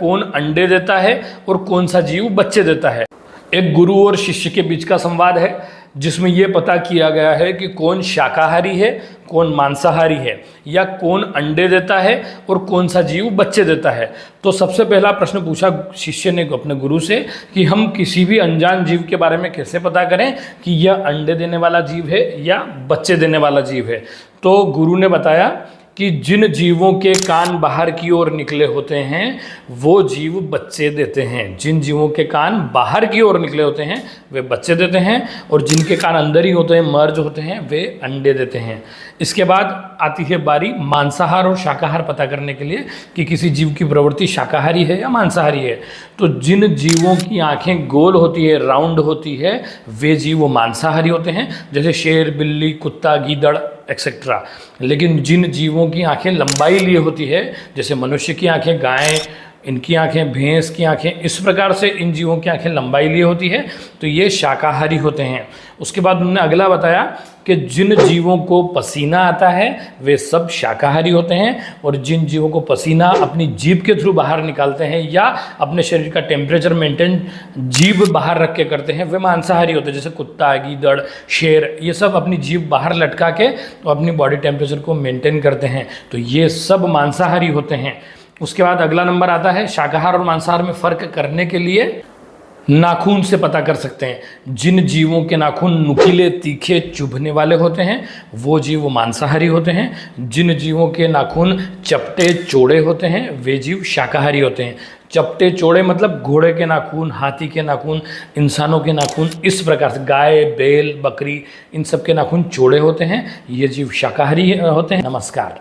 कौन अंडे देता है और कौन सा जीव बच्चे देता है। एक गुरु और शिष्य के बीच का संवाद है जिसमें यह पता किया गया है कि कौन शाकाहारी है, कौन मांसाहारी है, या कौन अंडे देता है और कौन सा जीव बच्चे देता है। तो सबसे पहला प्रश्न पूछा शिष्य ने अपने गुरु से कि हम किसी भी अनजान जीव के बारे में कैसे पता करें कि यह अंडे देने वाला जीव है या बच्चे देने वाला जीव है। तो गुरु ने बताया कि जिन जीवों के कान बाहर की ओर निकले होते हैं वो जीव बच्चे देते हैं। जिन जीवों के कान बाहर की ओर निकले होते हैं वे बच्चे देते हैं, और जिनके कान अंदर ही होते हैं, मर्ज होते हैं, वे अंडे देते हैं। इसके बाद आती है बारी मांसाहार और शाकाहार पता करने के लिए कि किसी जीव की प्रवृत्ति शाकाहारी है या मांसाहारी है। तो जिन जीवों की आंखें गोल होती है, राउंड होती है, वे जीव मांसाहारी होते हैं, जैसे शेर, बिल्ली, कुत्ता, गीदड़ एक्सेट्रा। लेकिन जिन जीवों की आंखें लंबाई लिए होती है, जैसे मनुष्य की आंखें, गाय, इनकी आंखें, भैंस की आंखें, इस प्रकार से इन जीवों की आंखें लंबाई लिए होती है, तो ये शाकाहारी होते हैं। उसके बाद उन्होंने अगला बताया कि जिन जीवों को पसीना आता है वे सब शाकाहारी होते हैं, और जिन जीवों को पसीना अपनी जीभ के थ्रू बाहर निकालते हैं या अपने शरीर का टेम्परेचर मेंटेन जीभ बाहर रख के करते हैं, वे मांसाहारी होते हैं, जैसे कुत्ता, गीदड़, शेर। ये सब अपनी जीभ बाहर लटका के तो अपनी बॉडी टेम्परेचर को मेंटेन करते हैं, तो ये सब मांसाहारी होते हैं। उसके बाद अगला नंबर आता है शाकाहार और मांसाहार में फ़र्क करने के लिए नाखून से पता कर सकते हैं। जिन जीवों के नाखून नुकीले, तीखे, चुभने वाले होते हैं वो जीव मांसाहारी होते हैं। जिन जीवों के नाखून चपटे, चौड़े होते हैं वे जीव शाकाहारी होते हैं। चपटे, चौड़े मतलब घोड़े के नाखून, हाथी के नाखून, इंसानों के नाखून, इस प्रकार से गाय, बैल, बकरी, इन सब के नाखून चौड़े होते हैं, ये जीव शाकाहारी होते हैं। नमस्कार।